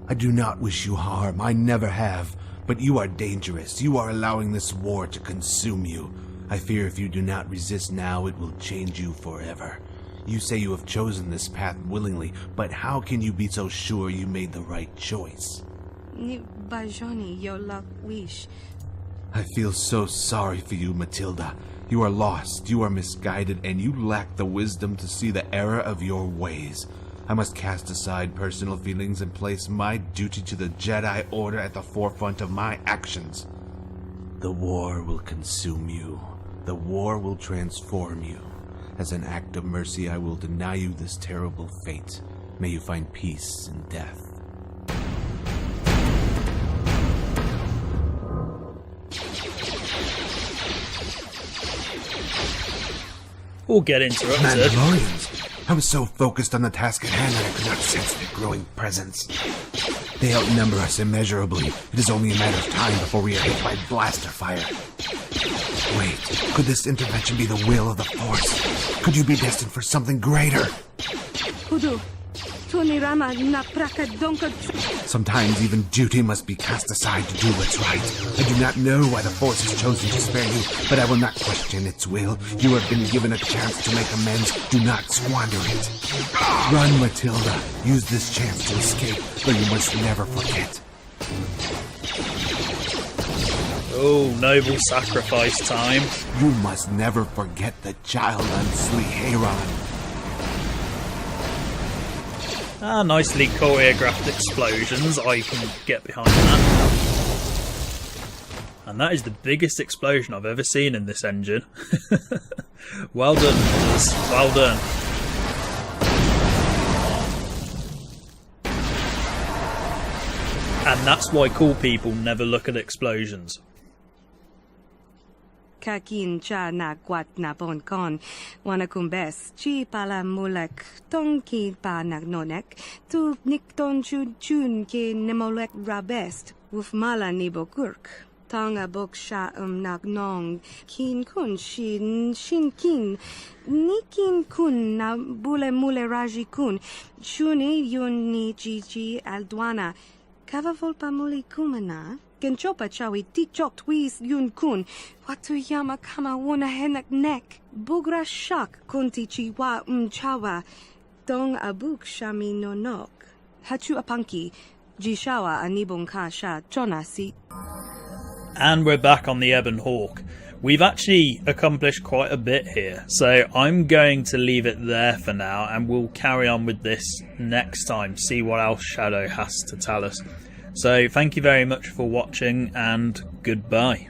I do not wish you harm. I never have. But you are dangerous. You are allowing this war to consume you. I fear if you do not resist now, it will change you forever. You say you have chosen this path willingly, but how can you be so sure you made the right choice? I feel so sorry for you, Matilda. You are lost, you are misguided, and you lack the wisdom to see the error of your ways. I must cast aside personal feelings and place my duty to the Jedi Order at the forefront of my actions. The war will consume you. The war will transform you. As an act of mercy, I will deny you this terrible fate. May you find peace in death. or get interrupted. Mandalorians! I was so focused on the task at hand that I could not sense their growing presence. They outnumber us immeasurably. It is only a matter of time before we are hit by blaster fire. Wait, could this intervention be the will of the Force? Could you be destined for something greater? Kudu, Tunirama na praka donka. Sometimes even duty must be cast aside to do what's right. I do not know why the Force has chosen to spare you, but I will not question its will. You have been given a chance to make amends. Do not squander it. Run, Matilda. Use this chance to escape, but you must never forget. Oh, noble sacrifice time. You must never forget the child on Sleheron. Nicely choreographed explosions. I can get behind that. And that is the biggest explosion I've ever seen in this engine. Well done, brothers. Well done. And that's why cool people never look at explosions. Kakin cha na kwat na bon kon, wanakumbes, chi pala mulek, tonki pa nagnonek, tu nikton chun ke nemolek rabest, wuf mala nibokurk. Tonga bok sha nagnong, kin kun shin kin, nikin kun na bule mule raji kun, shuni yun ni jiji aldwana, kava volpa muli kumana. Genchopa chawi tikchok twis yun kun. Watu yama kama wona henak nek. Bugra shak kunti chiwa chawa. Dong abuk shami nonok. Hachu apanki. Jishawa anibong ka sha chonasi. And we're back on the Ebon Hawk. We've actually accomplished quite a bit here, so I'm going to leave it there for now, and we'll carry on with this next time, see what else Shadow has to tell us. So thank you very much for watching, and goodbye.